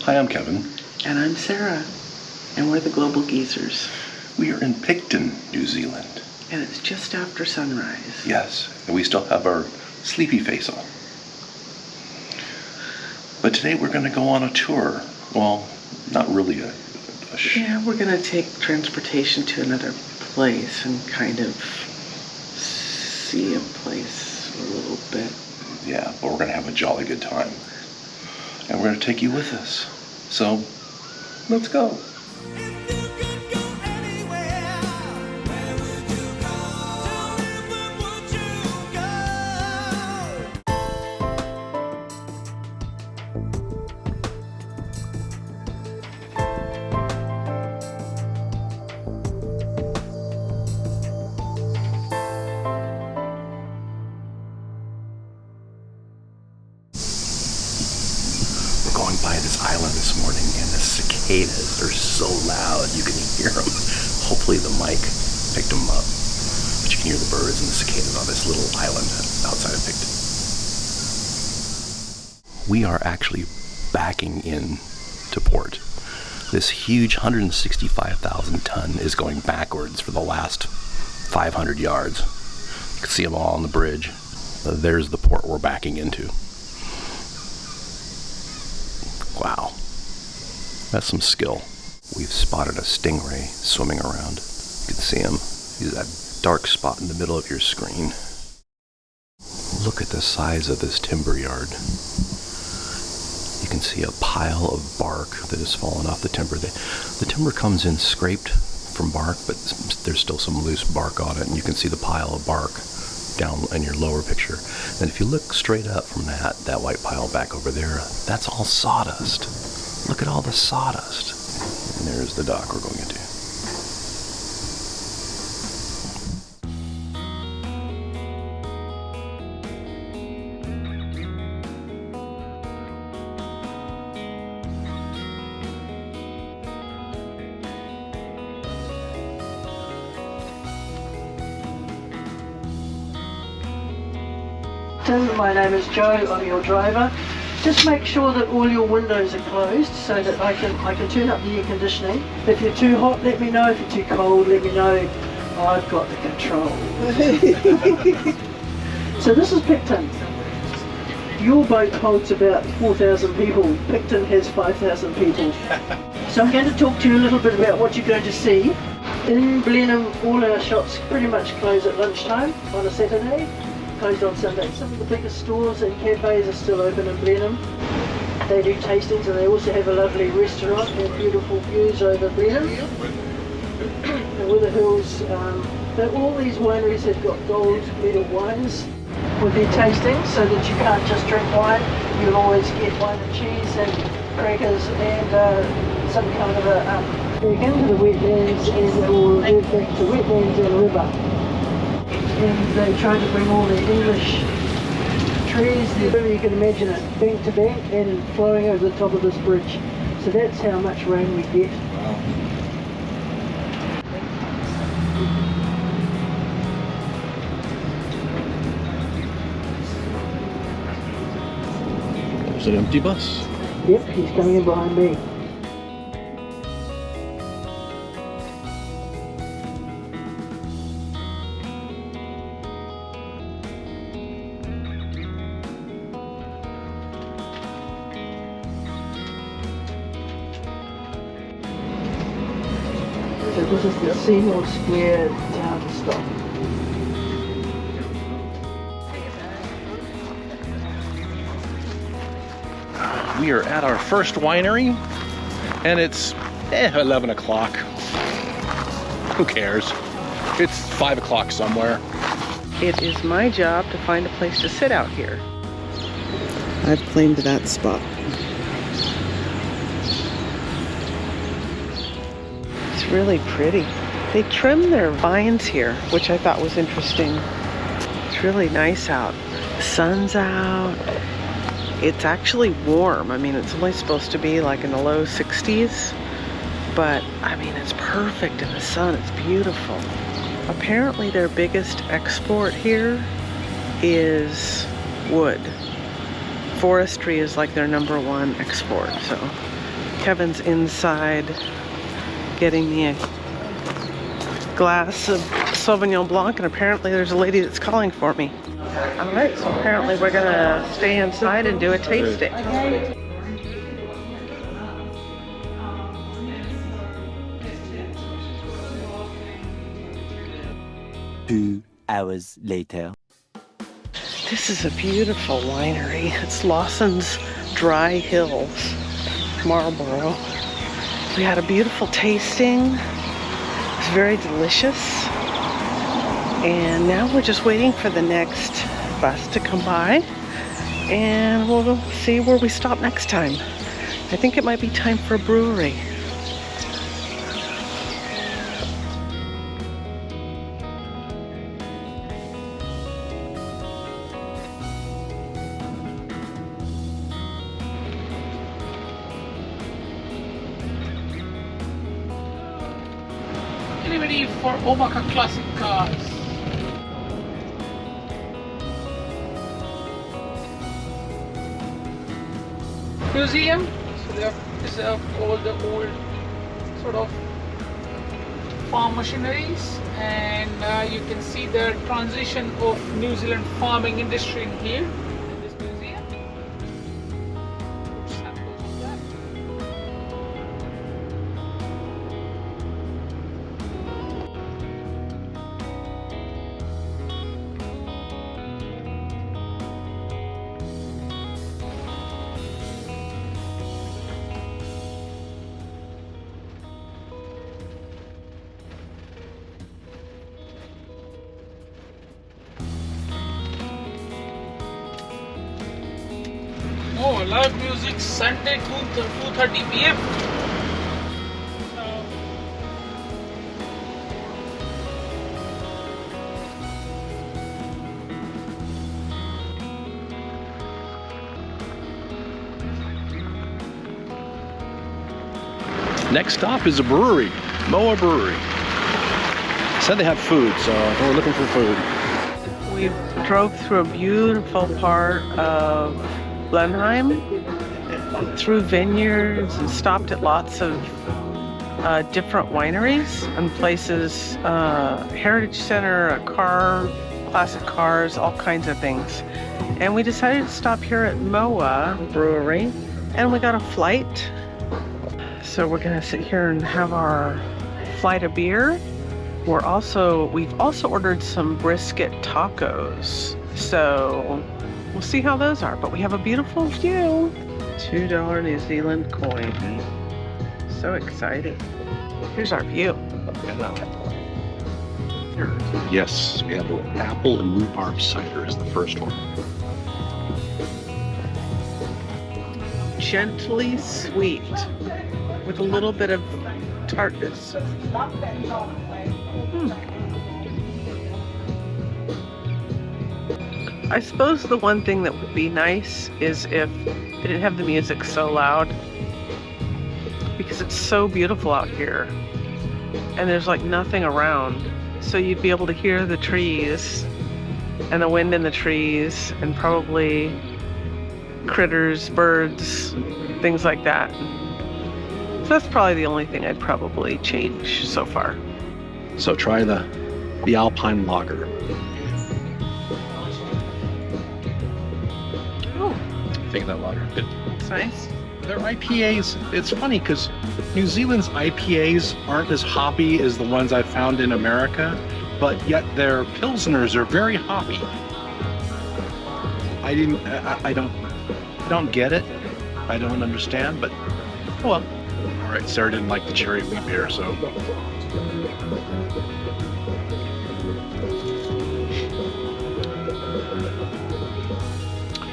Hi, I'm Kevin. And I'm Sarah, and we're the Global Geezers. We are in Picton, New Zealand. And it's just after sunrise. Yes, and we still have our sleepy face on. But today we're going to go on a tour. Well, not really a Yeah, we're going to take transportation to another place and kind of see a place a little bit. Yeah, but we're going to have a jolly good time. And we're going to take you with us. So, let's go. Going by this island this morning, and the cicadas are so loud you can hear them. Hopefully the mic picked them up, but you can hear the birds and the cicadas on this little island outside of Picton. We are actually backing in to port. This huge 165,000 ton is going backwards for the last 500 yards. You can see them all on the bridge. There's the port we're backing into. Wow, that's some skill. We've spotted a stingray swimming around. You can see him. He's that dark spot in the middle of your screen. Look at the size of this timber yard. You can see a pile of bark that has fallen off the timber. The timber comes in scraped from bark, but there's still some loose bark on it, and you can see the pile of bark down in your lower picture. And if you look straight up from that white pile back over there, that's all sawdust. Look at all the sawdust. And there's the dock we're going into. My name is Joe, I'm your driver. Just make sure that all your windows are closed so that I can turn up the air conditioning. If you're too hot, let me know. If you're too cold, let me know. I've got the control. So this is Picton. Your boat holds about 4,000 people. Picton has 5,000 people. So I'm going to talk to you a little bit about what you're going to see. In Blenheim, all our shops pretty much close at lunchtime on a Saturday. Closed on Sunday. Some of the biggest stores and cafes are still open in Blenheim. They do tastings, and they also have a lovely restaurant and beautiful views over Blenheim. And with the hills, all these wineries have got gold medal wines with their tastings, so that you can't just drink wine. You'll always get wine and cheese and crackers and some kind of a back into the wetlands, and it will head back to wetlands and river. And they try to bring all the English trees, you can imagine it, bank to bank and flowing over the top of this bridge. So that's how much rain we get. Wow. There's an empty bus. Yep, he's coming in behind me. So this is the Seymour Square town stop. We are at our first winery, and it's 11 o'clock. Who cares? It's 5 o'clock somewhere. It is my job to find a place to sit out here. I've claimed that spot. It's really pretty. They trim their vines here, which I thought was interesting. It's really nice out. The sun's out. It's actually warm. I mean, it's only supposed to be like in the low 60s, but I mean, it's perfect in the sun. It's beautiful. Apparently their biggest export here is wood. Forestry is like their #1 export, so Kevin's inside getting me a glass of Sauvignon Blanc, and apparently there's a lady that's calling for me. All right, so apparently we're gonna stay inside and do a tasting. 2 hours later. This is a beautiful winery. It's Lawson's Dry Hills, Marlborough. We had a beautiful tasting. It was very delicious. And now we're just waiting for the next bus to come by, and we'll see where we stop next time. I think it might be time for a brewery. Delivery for Omaka Classic Cars. Museum, so they have preserved all the old sort of farm machineries, and you can see the transition of New Zealand farming industry in here in this museum. Samples of that. Oh, live music Sunday 2:30 p.m. Next stop is a brewery, Moa Brewery. Said they have food, so we're looking for food. We drove through a beautiful part of Blenheim, through vineyards, and stopped at lots of different wineries and places, Heritage Center, a car, classic cars, all kinds of things. And we decided to stop here at Moa Brewery, and we got a flight. So we're gonna sit here and have our flight of beer. We've also ordered some brisket tacos. So we'll see how those are, but we have a beautiful view. $2 New Zealand coin. So excited. Here's our view. Yes, we have apple and rhubarb cider is the first one. Gently sweet with a little bit of tartness. I suppose the one thing that would be nice is if it didn't have the music so loud, because it's so beautiful out here and there's like nothing around, so you'd be able to hear the trees and the wind in the trees and probably critters, birds, things like that. So that's probably the only thing I'd probably change so far. So try the Alpine Lager. Oh, Think of that lager. Good. it's nice. Their IPAs, it's funny because New Zealand's IPAs aren't as hoppy as the ones I've found in America, but yet their Pilsners are very hoppy. I don't get it. I don't understand, but oh well. All right, Sarah didn't like the cherry wheat beer, so.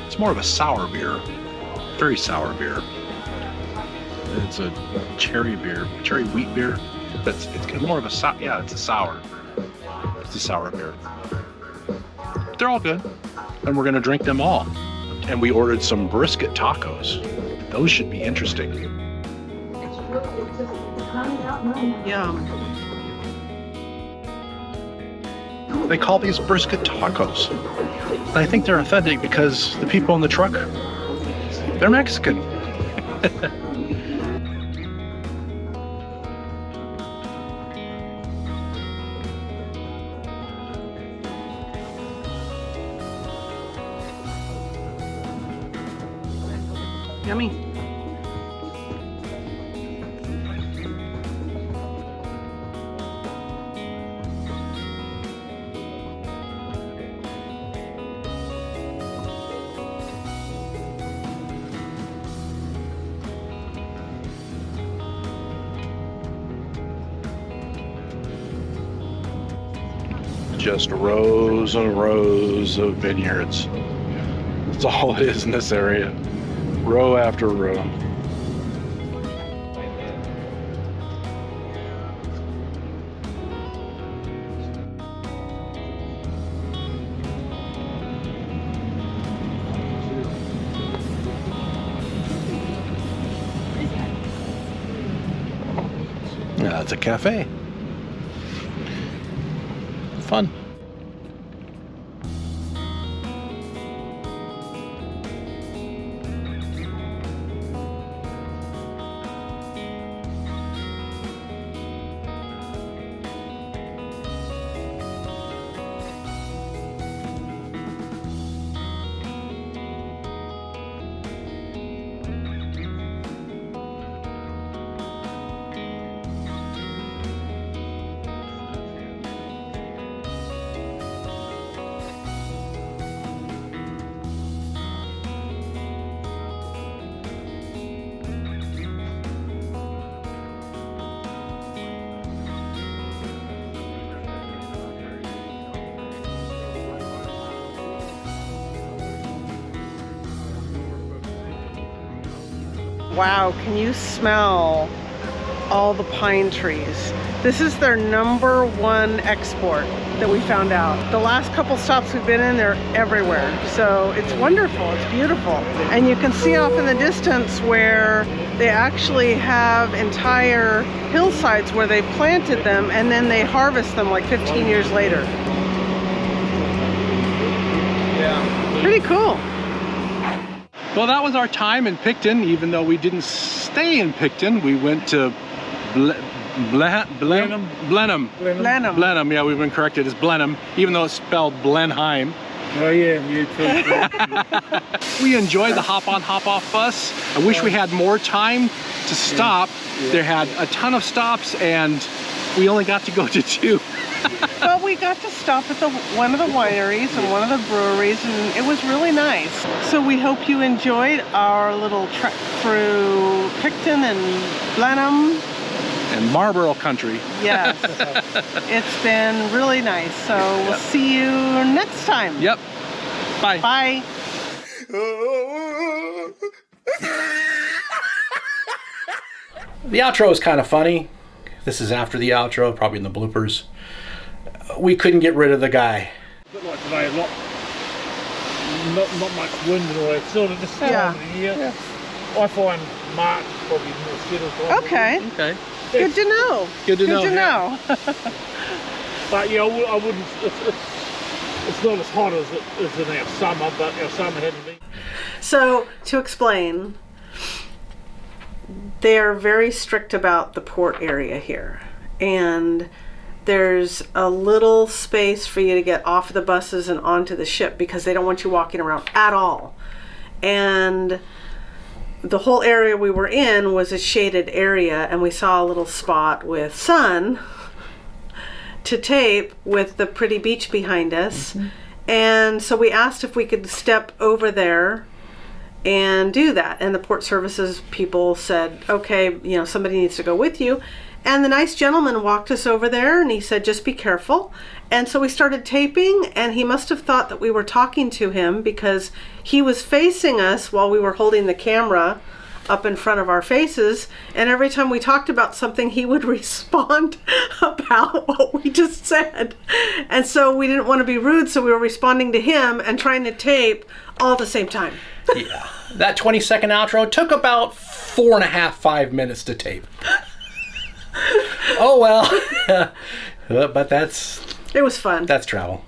It's more of a sour beer, very sour beer. It's a cherry beer, cherry wheat beer. It's more of a it's a sour. It's a sour beer. They're all good, and we're gonna drink them all. And we ordered some brisket tacos. Those should be interesting. Yum. They call these brisket tacos. And I think they're authentic because the people in the truck, they're Mexican. Yummy. Just rows and rows of vineyards. That's all it is in this area. Row after row. Yeah, it's a cafe. Fun. Wow, can you smell all the pine trees? This is their #1 export that we found out. The last couple stops we've been in, they're everywhere. So it's wonderful, it's beautiful. And you can see off in the distance where they actually have entire hillsides where they planted them and then they harvest them like 15 years later. Yeah. Pretty cool. Well, that was our time in Picton. Even though we didn't stay in Picton, we went to Blenheim. Blenheim, yeah, we've been corrected. It's Blenheim, even though it's spelled Blenheim. Oh yeah, you too. We enjoyed the hop-on, hop-off bus. I wish we had more time to stop. There had a ton of stops, and we only got to go to 2. But we got to stop at one of the wineries and one of the breweries, and it was really nice. So we hope you enjoyed our little trek through Picton and Blenheim. And Marlborough Country. Yes. It's been really nice. So we'll see you next time. Yep. Bye. Bye. The outro is kind of funny. This is after the outro, probably in the bloopers. We couldn't get rid of the guy. A bit like today, not much wind and all that sort of this time of the year. Yeah. I find March probably more settled. Okay. Okay. Good to know. Good to know. But yeah, I wouldn't. It's not as hot as it is in our summer, but our summer hasn't been. So to explain, they're very strict about the port area here, and there's a little space for you to get off the buses and onto the ship because they don't want you walking around at all. And the whole area we were in was a shaded area, and we saw a little spot with sun to tape with the pretty beach behind us. Mm-hmm. And so we asked if we could step over there and do that, and the port services people said, okay, somebody needs to go with you. And the nice gentleman walked us over there, and he said, just be careful. And so we started taping, and he must have thought that we were talking to him because he was facing us while we were holding the camera up in front of our faces, and every time we talked about something, he would respond about what we just said. And so we didn't want to be rude, so we were responding to him and trying to tape all at the same time. Yeah, that 20-second outro took about 4.5 minutes to tape. Oh well. But it was fun. That's travel.